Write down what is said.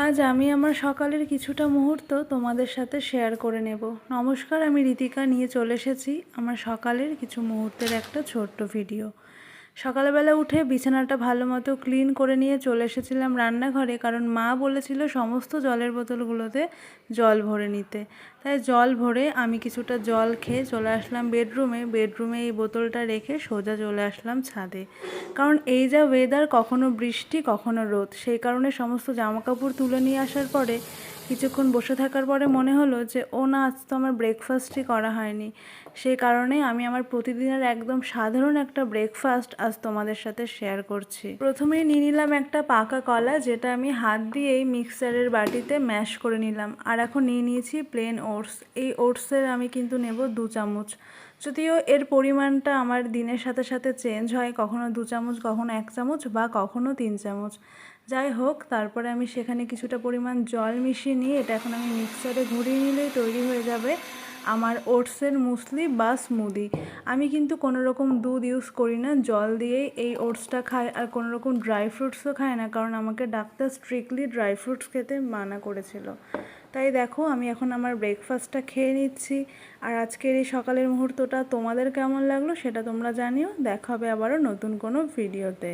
আজ আমি আমার সকালের কিছুটা মুহূর্ত তোমাদের সাথে শেয়ার করে নেব। নমস্কার, আমি ঋতিকা নিয়ে চলে এসেছি আমার সকালের কিছু মুহূর্তের একটা ছোট্ট ভিডিও। সকালবেলা উঠে বিছানাটা ভালো মতো ক্লিন করে নিয়ে চলে এসেছিলাম রান্নাঘরে, কারণ মা বলেছিল সমস্ত জলের বোতলগুলোতে জল ভরে নিতে। তাই জল ভরে আমি কিছুটা জল খেয়ে চলে আসলাম বেডরুমে এই বোতলটা রেখে সোজা চলে আসলাম ছাদে। কারণ এই যা ওয়েদার, কখনো বৃষ্টি কখনো রোদ, সেই কারণে সমস্ত জামাকাপড় তুলে নিয়ে আসার পরে কিছুক্ষণ বসে থাকার পরে মনে হলো যে না, আজ তো আমার ব্রেকফাস্টই করা হয়নি। সেই কারণে আমি আমার প্রতিদিনের একদম সাধারণ একটা ব্রেকফাস্ট আজ তোমাদের সাথে শেয়ার করছি। প্রথমেই নিয়ে নিলাম একটা পাকা কলা, যেটা আমি হাত দিয়েই মিক্সারের বাটিতে ম্যাশ করে নিলাম। আর এখন নিয়ে নিয়েছি প্লেন ওটস। এই ওটসের আমি কিন্তু নেব 2 চামচ। যদিও এর পরিমাণটা আমার দিনের সাথে সাথে চেঞ্জ হয়, কখনো 2 চামচ, কখনো 1 চামচ বা কখনো 3 চামচ। যাই হোক, তারপরে আমি সেখানে কিছুটা পরিমাণ জল মিশিয়ে নিয়ে এটা এখন আমি মিক্সারে ঘুরিয়ে নিলেই তৈরি হয়ে যাবে আমার ওটসের মুসলি বা স্মুদি। আমি কিন্তু কোনো রকম দুধ ইউজ করি না, জল দিয়েই এই ওটসটা খাই। আর কোনো রকম ড্রাই ফ্রুটসও খাই না, কারণ আমাকে ডাক্তার স্ট্রিক্টলি ড্রাই ফ্রুটস খেতে মানা করেছিল। তাই দেখো, আমি এখন আমার ব্রেকফাস্টটা খেয়ে নিচ্ছি। আর আজকের এই সকালের মুহূর্তটা তোমাদের কেমন লাগলো সেটা তোমরা জানিও। দেখা হবে আবারও নতুন কোনো ভিডিওতে।